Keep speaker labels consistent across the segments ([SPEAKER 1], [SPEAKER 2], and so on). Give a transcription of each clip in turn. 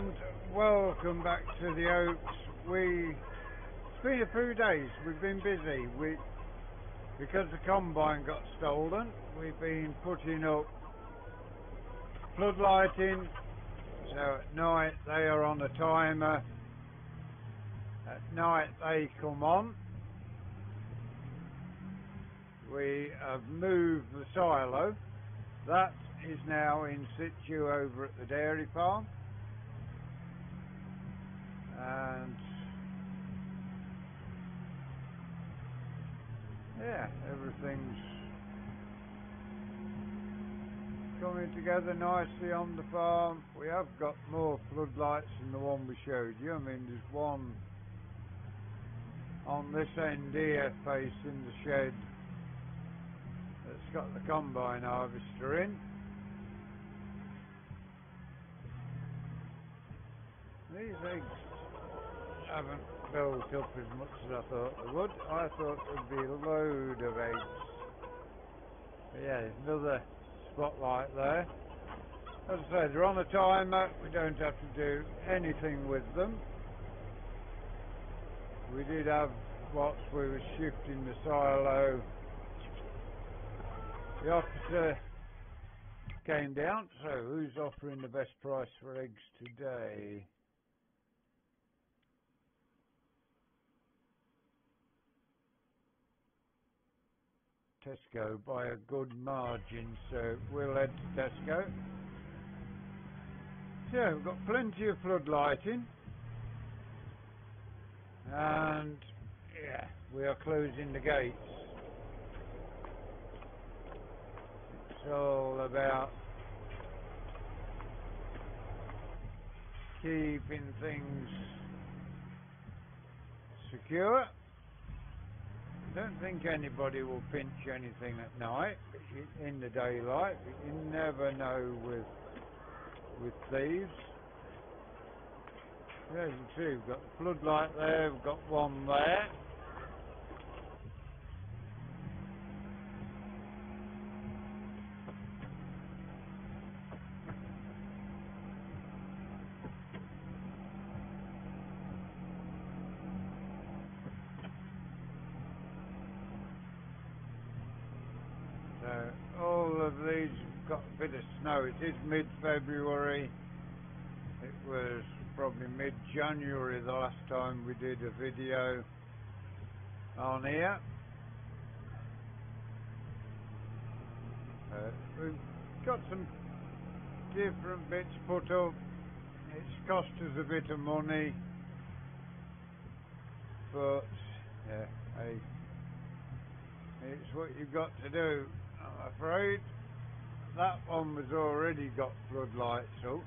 [SPEAKER 1] And welcome back to the Oaks. It's been a few days, we've been busy. Because the combine got stolen, we've been putting up floodlighting, so at night they are on a timer. At night they come on. We have moved the silo. That is now in situ over at the dairy farm. And yeah, everything's coming together nicely on the farm. We have got more floodlights than the one we showed you. I mean, there's one on this end here facing the shed that's got the combine harvester in. These eggs haven't built up as much as I thought they would. I thought there'd be a load of eggs. But yeah, there's another spotlight there. As I say, they're on a timer. We don't have to do anything with them. We did have, whilst we were shifting the silo, the officer came down. So who's offering the best price for eggs today? Tesco by a good margin, so we'll head to Tesco. So we've got plenty of floodlighting, and yeah, we are closing the gates. It's all about keeping things secure. I don't think anybody will pinch anything at night, in the daylight, but you never know with thieves. As you can see, we've got the floodlight there, we've got one there. So all of these have got a bit of snow. It is mid-February. It was probably mid-January the last time we did a video on here. We've got some different bits put up. It's cost us a bit of money, but yeah, hey, it's what you've got to do. I'm afraid that one was already got floodlights up.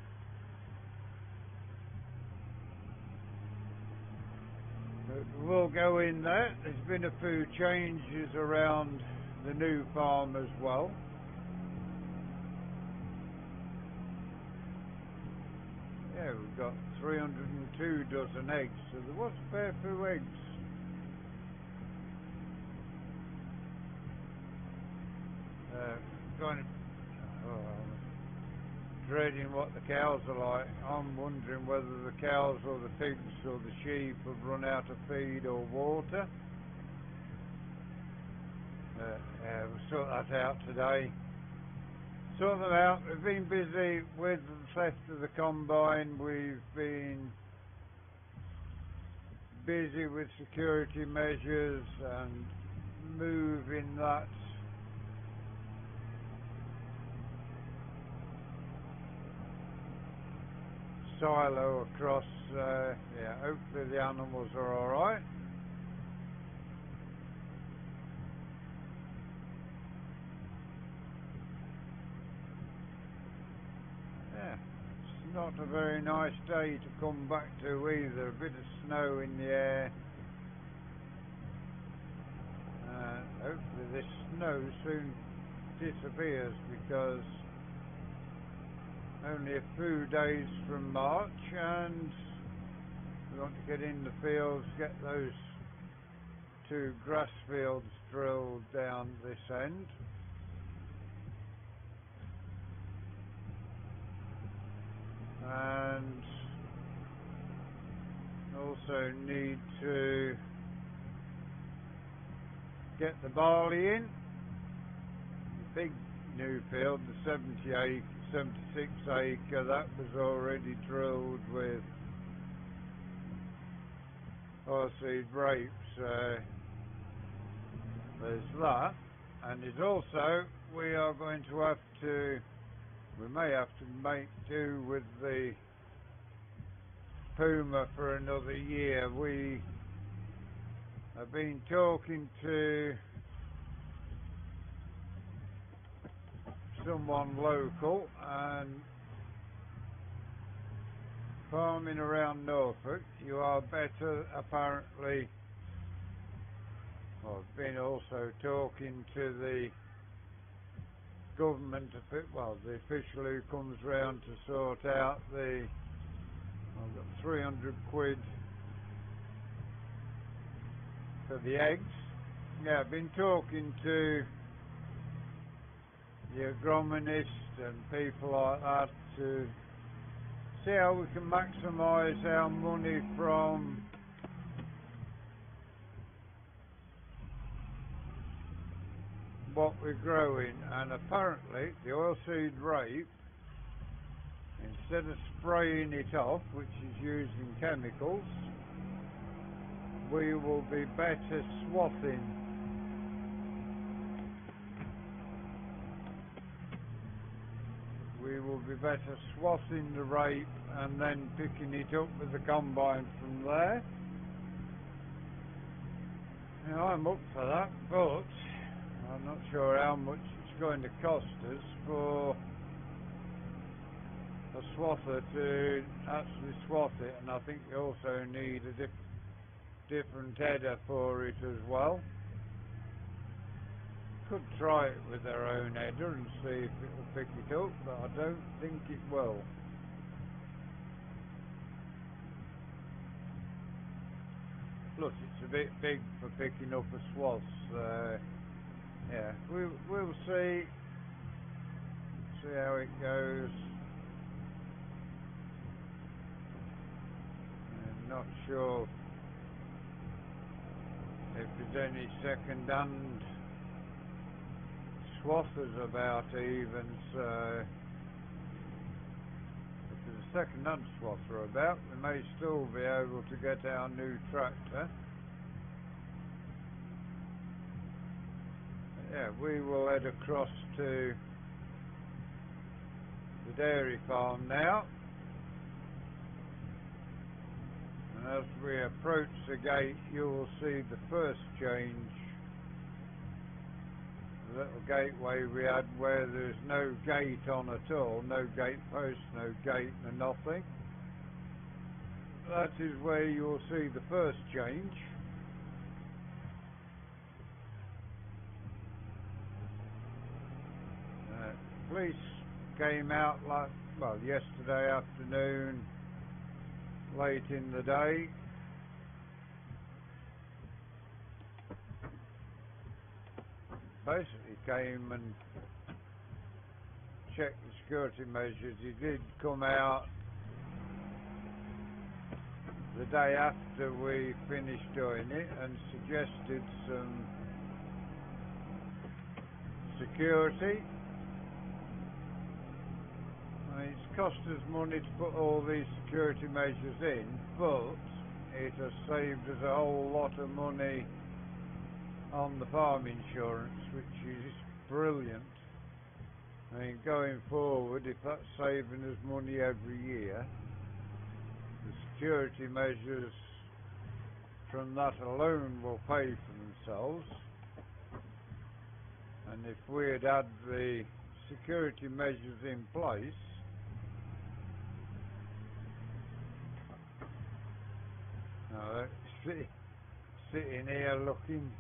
[SPEAKER 1] But we'll go in there. There's been a few changes around the new farm as well. Yeah, we've got 302 dozen eggs, so there was a fair few eggs. I'm dreading what the cows are like. I'm wondering whether the cows or the pigs or the sheep have run out of feed or water. Yeah, we'll sort that out today. Sort them out. We've been busy with the theft of the combine. We've been busy with security measures and moving that silo across. Yeah, hopefully the animals are alright. Yeah, it's not a very nice day to come back to either. A bit of snow in the air. Hopefully this snow soon disappears, because only a few days from March and we want to get in the fields, get those 2 grass fields drilled down this end. And also need to get the barley in. The big new field, the 76 acre, that was already drilled with oilseed rape, so there's that. And there's also, we may have to make do with the Puma for another year. We have been talking to someone local and farming around Norfolk. You are better, apparently. Well, I've been also talking to the government, the official who comes round to sort out I've got 300 quid for the eggs. Yeah, I've been talking to the agronomist and people like that to see how we can maximise our money from what we're growing. And apparently the oilseed rape, instead of spraying it off, which is using chemicals, we will be better swathing. We will be better swathing the rape and then picking it up with the combine from there. Now, I'm up for that, but I'm not sure how much it's going to cost us for a swather to actually swath it, and I think you also need a different header for it as well. Could try it with our own header and see if it will pick it up, but I don't think it will. Plus it's a bit big for picking up a swath, so yeah, we'll see how it goes. I'm not sure if there's any second-hand swathers about even, so if there's a second-hand swather about, we may still be able to get our new tractor. Yeah, we will head across to the dairy farm now, and as we approach the gate you will see the first change. The little gateway we had where there's no gate on at all, no gate post, no gate, no nothing. That is where you will see the first change. Police came out yesterday afternoon, late in the day. Basically came and checked the security measures. He did come out the day after we finished doing it and suggested some security. I mean, it's cost us money to put all these security measures in, but it has saved us a whole lot of money on the farm insurance, which is brilliant. I mean, going forward, if that's saving us money every year, the security measures from that alone will pay for themselves. And if we had had the security measures in place, sitting here looking,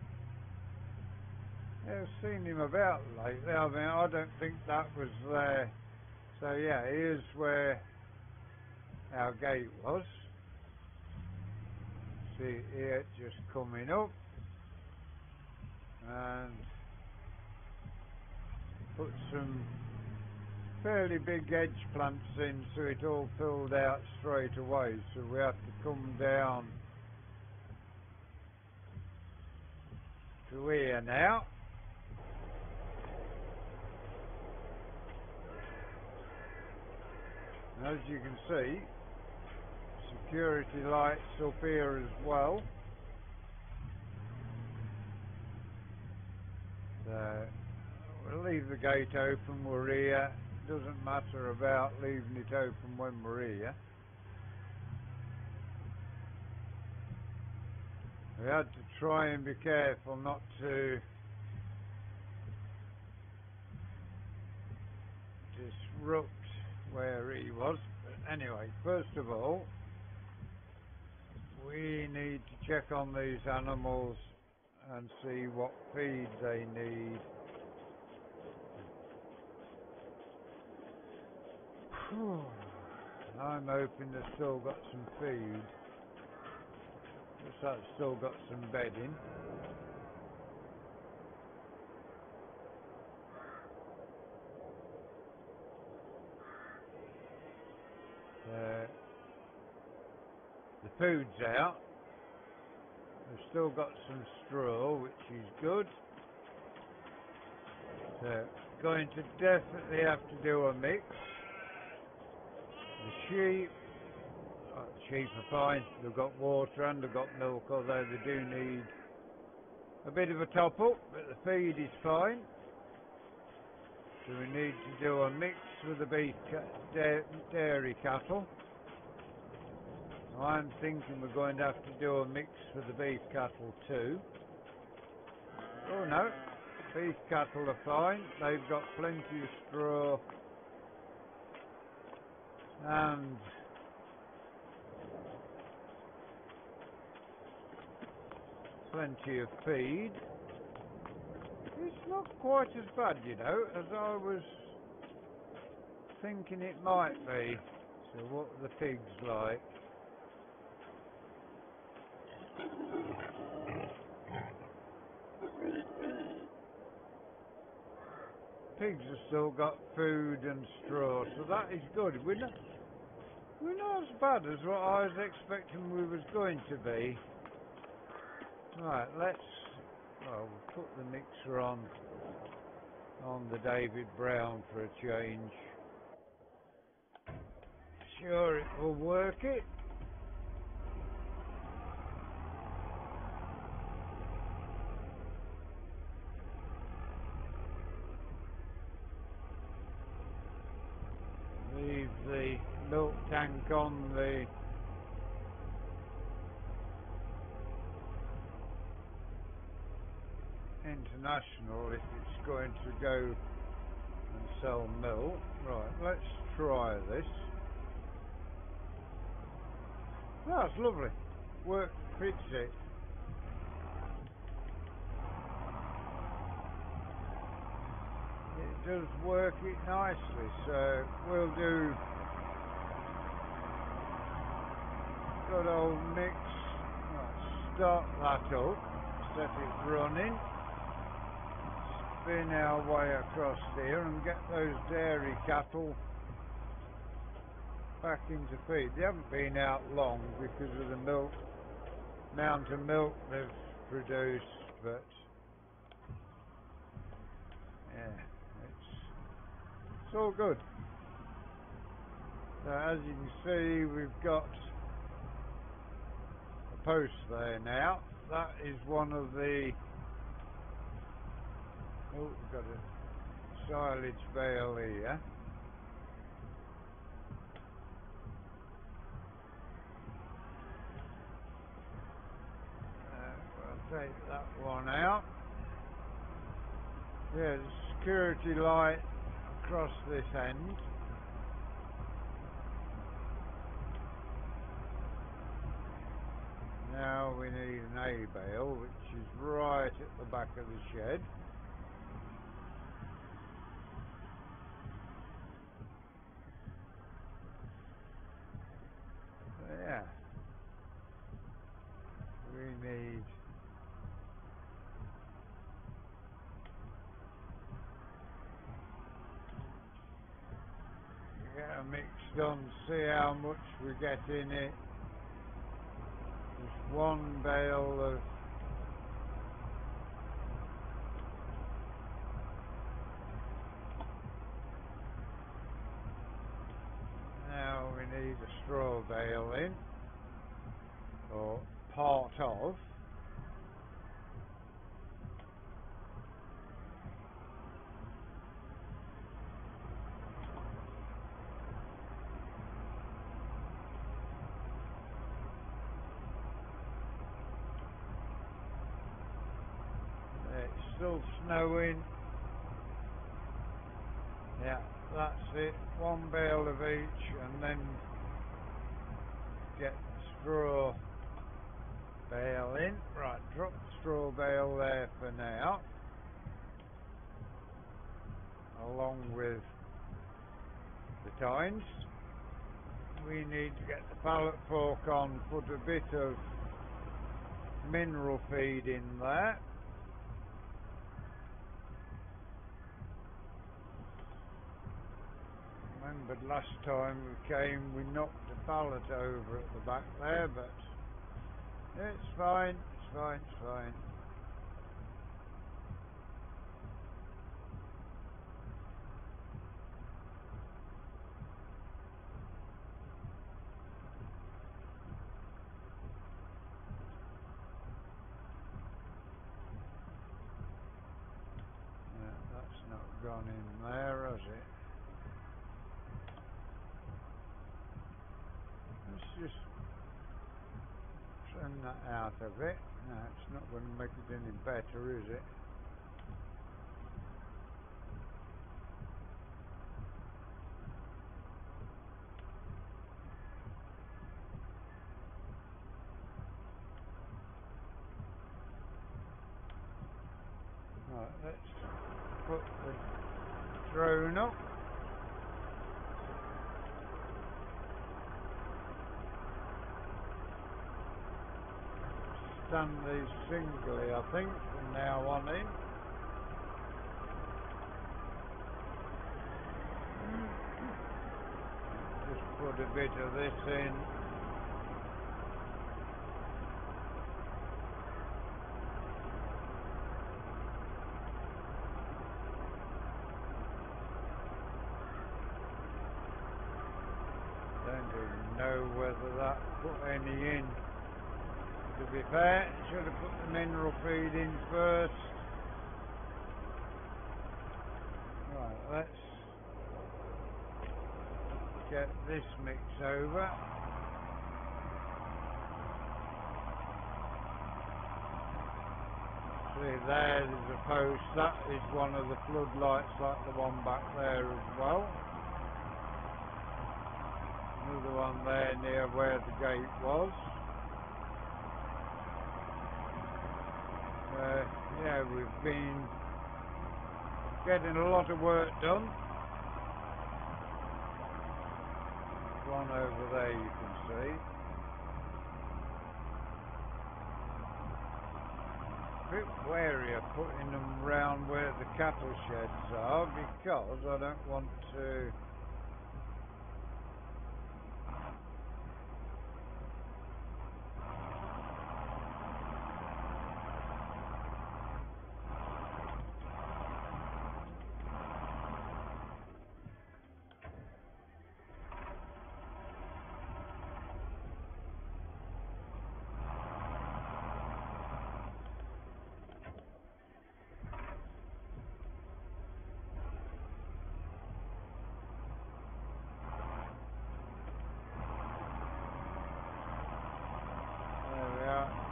[SPEAKER 1] I've seen him about lately. I mean, I don't think that was there. So yeah, here's where our gate was. See here, just coming up, and put some fairly big edge plants in, so it all filled out straight away. So we have to come down to here now. And as you can see, security lights up here as well. So we'll leave the gate open, we're here. Doesn't matter about leaving it open when we're here. We had to try and be careful not to disrupt where he was. But anyway, first of all, we need to check on these animals and see what feed they need. I'm hoping they've still got some feed. Looks like they've still got some bedding. The food's out. We've still got some straw, which is good. So, going to definitely have to do a mix. The sheep are fine. They've got water and they've got milk, although they do need a bit of a top up, but the feed is fine. So we need to do a mix with the beef dairy cattle. I'm thinking we're going to have to do a mix with the beef cattle too. Oh no, beef cattle are fine. They've got plenty of straw and plenty of feed. It's not quite as bad, you know, as I was thinking it might be. So what are the pigs like? Pigs have still got food and straw, so that is good. We're not as bad as what I was expecting we was going to be. Right, we'll put the mixer on the David Brown for a change. Sure it will work it. Leave the milk tank on the International if it's going to go and sell milk. Right, let's try this. That's lovely. Work fits it. It does work it nicely, so we'll do good old mix. Right, start that up, set it running, spin our way across here and get those dairy cattle back into feed. They haven't been out long because of the amount of milk they've produced, but yeah, it's all good. So as you can see, we've got a post there now. That is one of the we've got a silage bale here. We'll take that one out. Yeah, the security light across this end. Now we need an hay bale, which is right at the back of the shed. So yeah, we need to get a mix done, see how much we get in it. There's one bale of need a straw bale in, or part of. It's still snowing. Yeah, that's it. One bale of each, and then get the straw bale in. Right, drop the straw bale there for now, along with the tines. We need to get the pallet fork on, put a bit of mineral feed in there. Remembered last time we came, we knocked the pallet over at the back there, but it's fine, it's fine, it's fine. That's not gone in there, has it? Let's just trim that out of it. No, it's not going to make it any better, is it? Right, let's put the drone up. Stand these singly, I think, from now on in. Just put a bit of this in. Don't even know whether that put any in. To be fair, should have put the mineral feed in first. Right, let's get this mix over. See, there's a post. That is one of the floodlights, like the one back there as well. Another one there near where the gate was. Yeah, we've been getting a lot of work done. One over there you can see. A bit wary of putting them round where the cattle sheds are, because I don't want to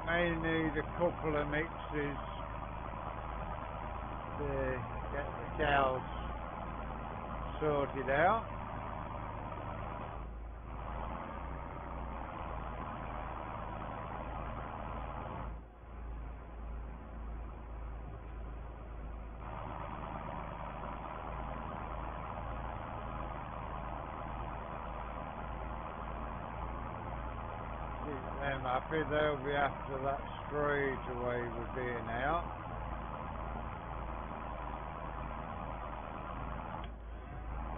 [SPEAKER 1] may need a couple of mixes to get the cows sorted out. Keep them happy, they'll be after that straight away with being out.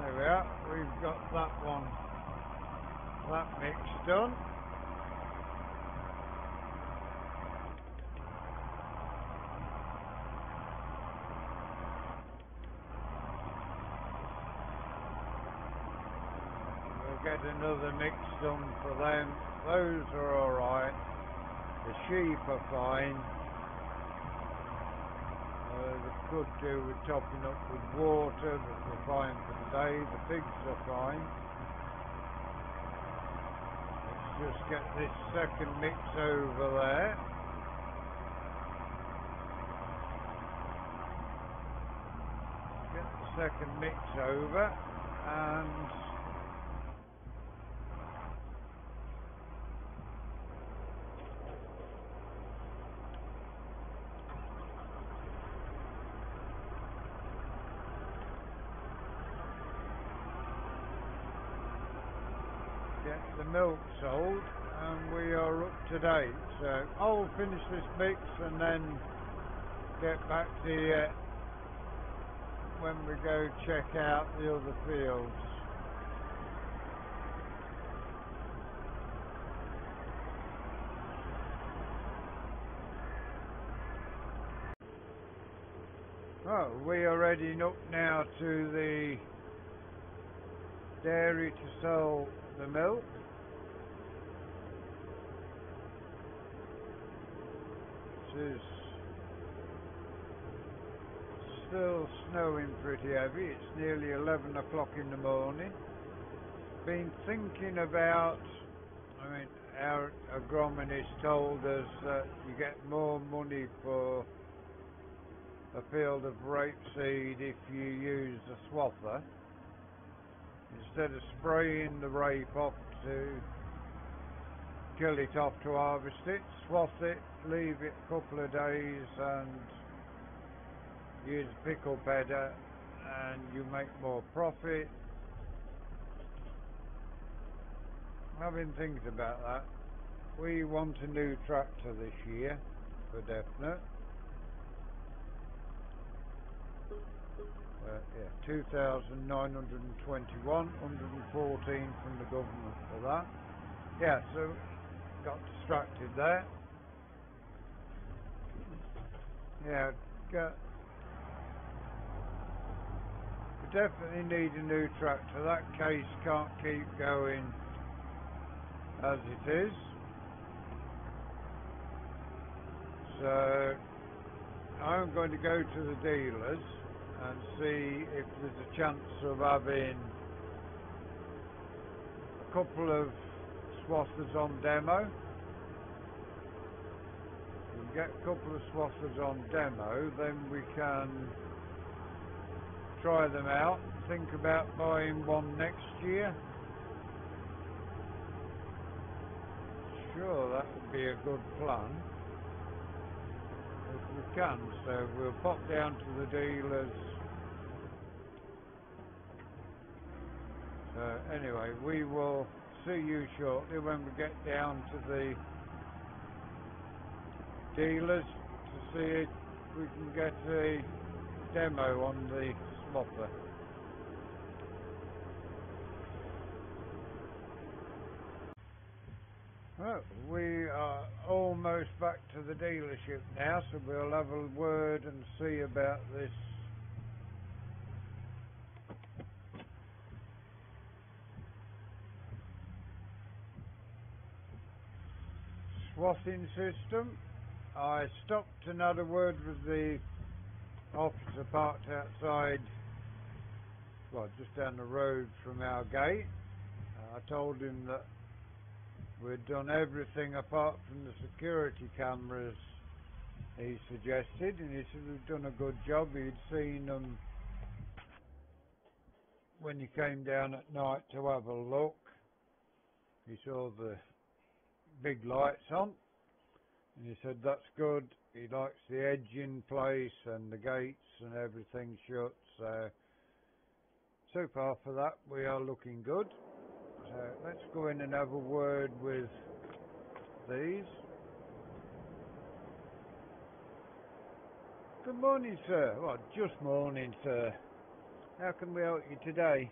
[SPEAKER 1] There we are, we've got that one, that mix done. get another mix done for them. Those are alright. The sheep are fine. They could do with topping up with water, but they're fine for the day. The pigs are fine. Let's just get this second mix over there. Get the second mix over and get the milk sold, and we are up to date. So I'll finish this mix and then get back to you when we go check out the other fields. Oh, we are heading up now to the dairy to sell the milk. It is still snowing pretty heavy. It's nearly 11 o'clock in the morning. Been thinking about, our agronomist told us that you get more money for a field of rapeseed if you use a swather. Instead of spraying the rape off to kill it off to harvest it, swath it, leave it a couple of days and use pickle pedder and you make more profit. I've been thinking about that. We want a new tractor this year, for definite. 2,921, 114 from the government for that. Yeah, so got distracted there. Yeah, we definitely need a new tractor. That case can't keep going as it is. So I'm going to go to the dealers and see if there's a chance of having a couple of swathers on demo. We can get a couple of swathers on demo, then we can try them out, think about buying one next year. Sure, that would be a good plan if we can. So we'll pop down to the dealers. So anyway, we will see you shortly when we get down to the dealers to see if we can get a demo on the swather. Well, we are almost back to the dealership now, so we'll have a word and see about this swathing system. I stopped and had a word with the officer parked outside, well, just down the road from our gate. I told him that we'd done everything apart from the security cameras he suggested, and he said we've done a good job. He'd seen them when he came down at night to have a look. He saw the big lights on, and he said that's good. He likes the edge in place and the gates and everything shut, so far for that we are looking good. So let's go in and have a word with these. Good morning, sir. Well, just morning, sir. How can we help you today?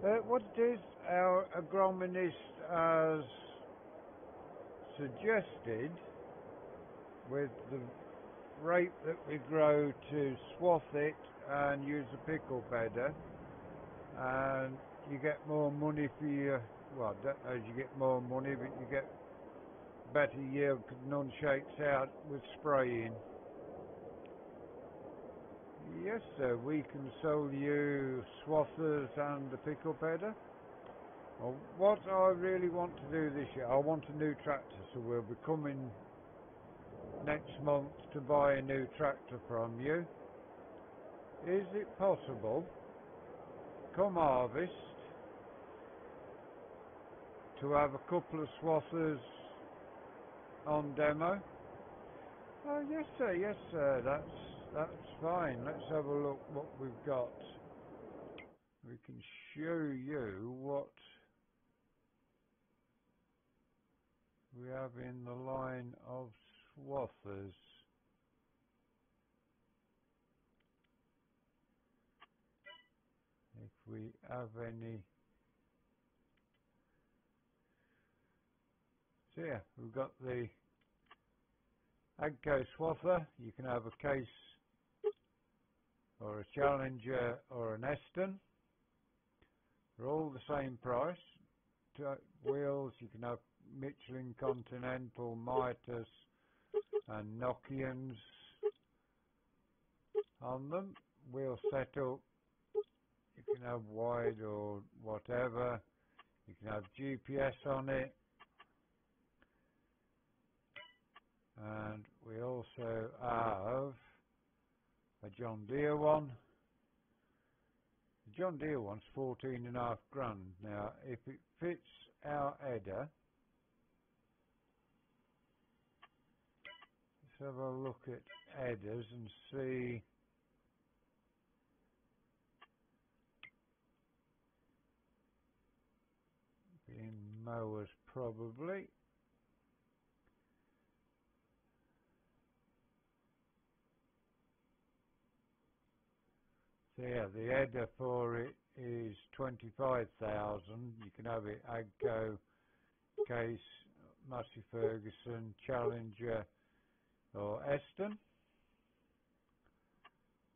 [SPEAKER 1] What it is, our agronomist has suggested with the rape that we grow to swath it and use a pickle pedder and you get more money for your, well, I don't know if you get more money, but you get better yield because none shakes out with spraying. Yes sir, we can sell you swathers and the pickup header. Well, what I really want to do this year, I want a new tractor, so we'll be coming next month to buy a new tractor from you. Is it possible, come harvest, to have a couple of swathers on demo? Oh yes sir, that's fine. Let's have a look what we've got. We can show you what we have in the line of swathers. If we have any. So yeah, we've got the Agco swather. You can have a case or a Challenger or an Eston. They're all the same price. Wheels, you can have Michelin Continental, Mitas and Nokians on them. Wheel setup, you can have wide or whatever. You can have GPS on it. And we also have a John Deere one. The John Deere one's 14.5 grand. Now, if it fits our header, let's have a look at headers and see. In mowers probably. So yeah, the header for it is 25,000. You can have it Agco, Case, Massey Ferguson, Challenger or Eston.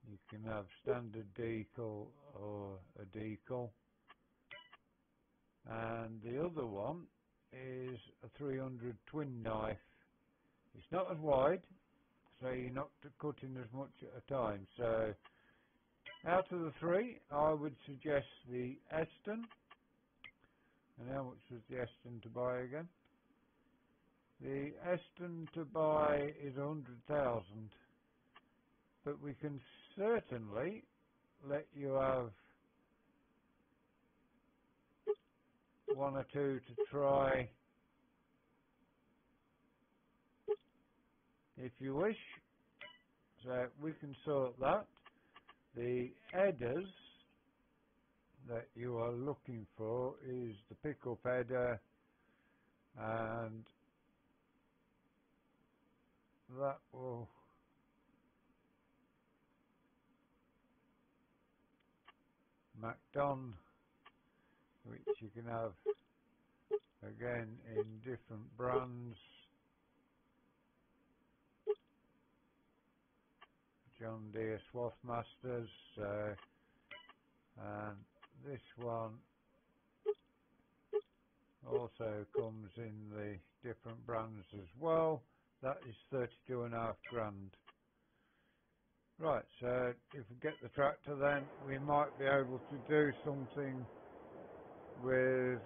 [SPEAKER 1] You can have standard decal or a decal. And the other one is a 300 twin knife. It's not as wide, so you're not cutting as much at a time. So out of the three, I would suggest the Eston. And how much was the Eston to buy again? The Eston to buy is 100,000, but we can certainly let you have one or two to try if you wish. So we can sort that. The headers that you are looking for is the pickup header, and that will MacDon, which you can have again in different brands. John Deere Swathmasters, and this one also comes in the different brands as well. That is 32.5 grand. Right, so if we get the tractor, then we might be able to do something with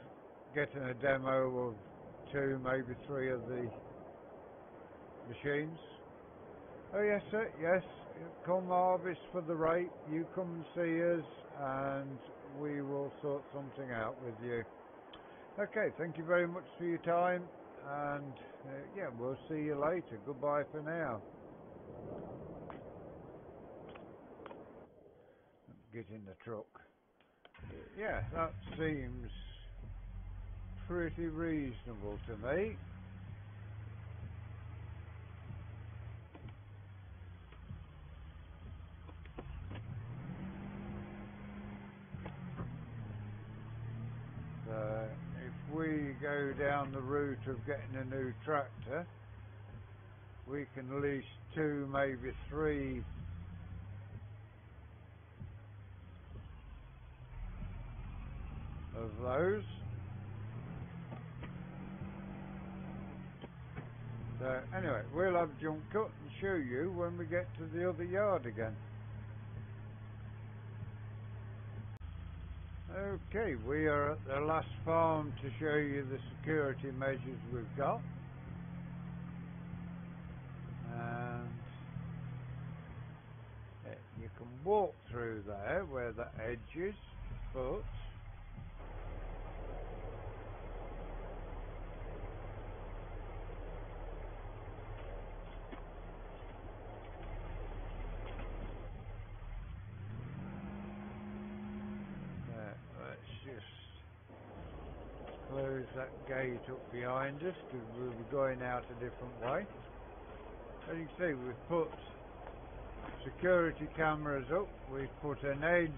[SPEAKER 1] getting a demo of 2, maybe 3 of the machines. Oh yes sir, yes, come harvest for the rate, you come and see us and we will sort something out with you. Okay, thank you very much for your time, and yeah, we'll see you later. Goodbye for now. Get in the truck. Yeah, that seems pretty reasonable to me. If we go down the route of getting a new tractor, we can lease 2, maybe 3 of those. So anyway, we'll have jump cut and show you when we get to the other yard again. Okay, we are at the last farm to show you the security measures we've got. And you can walk through there where the edge is, but let's just close that gate up behind us because we'll be going out a different way. As you can see, we've put security cameras up, we've put an edge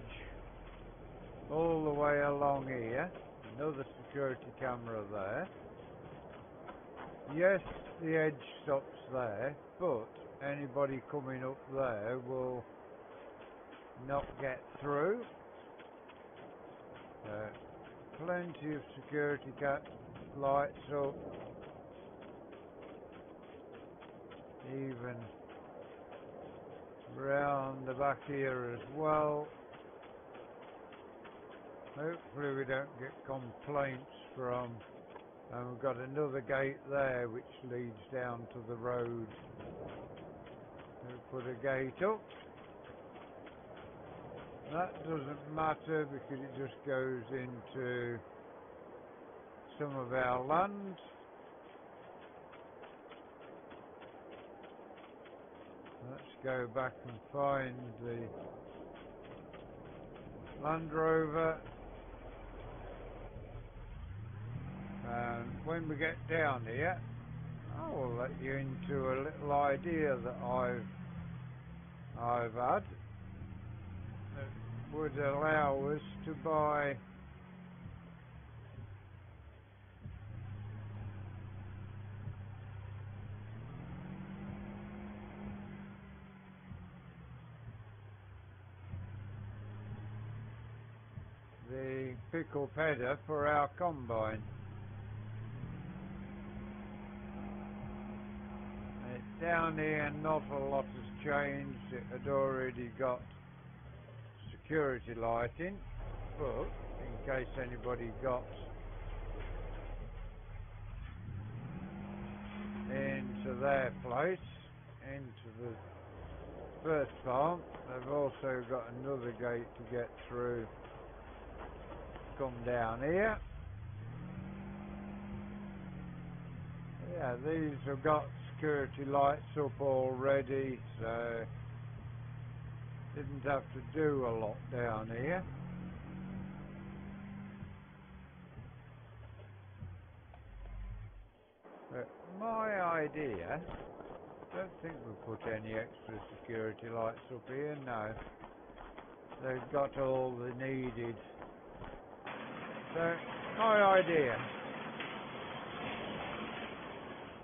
[SPEAKER 1] all the way along here, another security camera there. Yes, the edge stops there, but anybody coming up there will not get through. Plenty of security lights up, even round the back here as well. Hopefully we don't get complaints from, and we've got another gate there which leads down to the road. We'll put a gate up. That doesn't matter because it just goes into some of our land. Let's go back and find the Land Rover. And when we get down here, I will let you into a little idea that I've had that would allow us to buy the pickle header for our combine. It's down here, not a lot has changed. It had already got security lighting, but in case anybody got into their place, into the first farm, they've also got another gate to get through. Come down here. Yeah, these have got security lights up already, so didn't have to do a lot down here. But my idea, I don't think we put any extra security lights up here, no. They've got all the needed. So, my idea,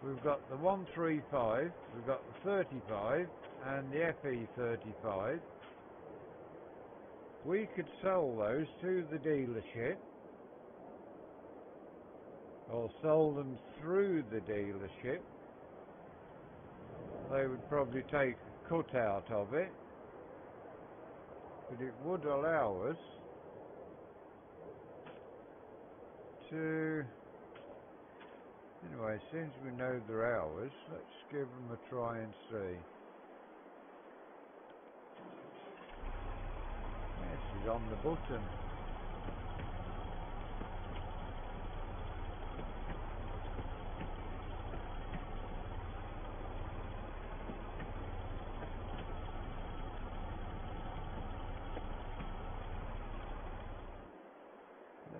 [SPEAKER 1] we've got the 135, we've got the 35 and the FE35. We could sell those to the dealership or sell them through the dealership. They would probably take a cut out of it, but it would allow us to, anyway, since we know their hours, let's give them a try and see. Yes, he's on the button.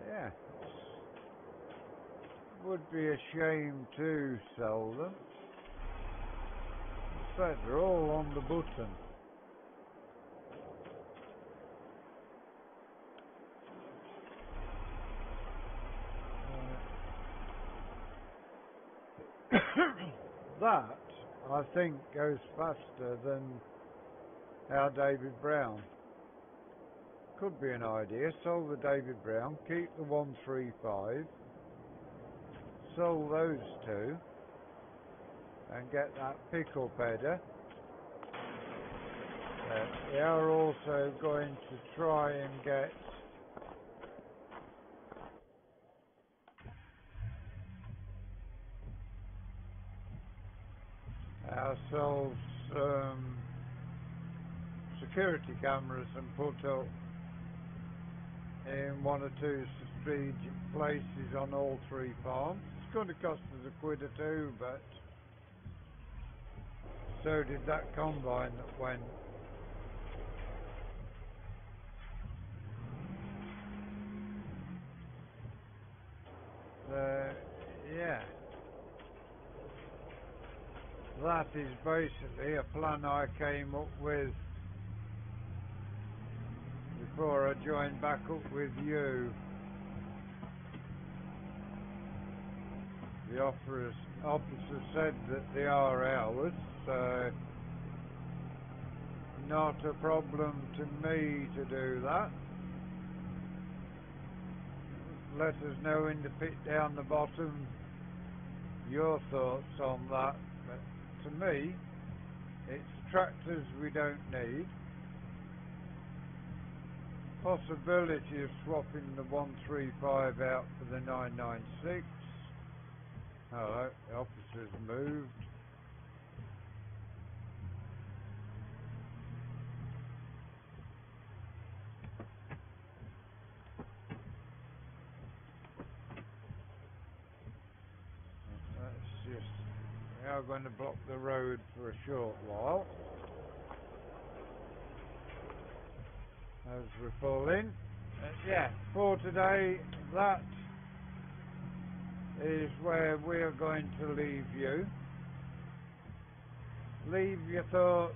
[SPEAKER 1] Yeah. Would be a shame to sell them. In fact, they're all on the button. That, I think, goes faster than our David Brown. could be an idea. Sell the David Brown, keep the 135, sell those two, and get that pickup header. We are also going to try and get ourselves security cameras and put up in one or two strategic places on all three farms. It's going to cost us £1 or two, but so did that combine that went. Yeah, that is basically a plan I came up with before I joined back up with you. The officer said that they are ours, so not a problem to me to do that. Let us know in the pit down the bottom your thoughts on that. But to me, it's tractors we don't need. Possibility of swapping the 135 out for the 996. Hello, the officer's moved. We are going to block the road for a short while as we pull in. Yeah, for today, that is where we are going to leave you. Leave your thoughts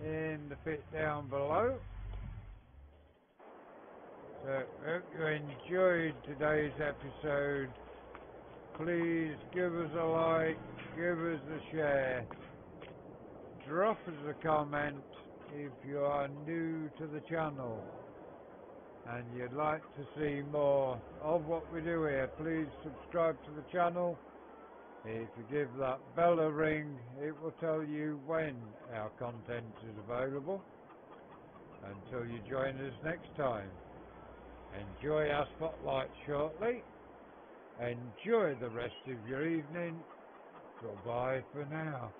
[SPEAKER 1] in the pit down below. So, hope you enjoyed today's episode. Please give us a like, give us a share, drop us a comment if you are new to the channel and you'd like to see more of what we do here. Please subscribe to the channel. If you give that bell a ring, it will tell you when our content is available. Until you join us next time, enjoy our spotlight shortly. Enjoy the rest of your evening. Goodbye for now.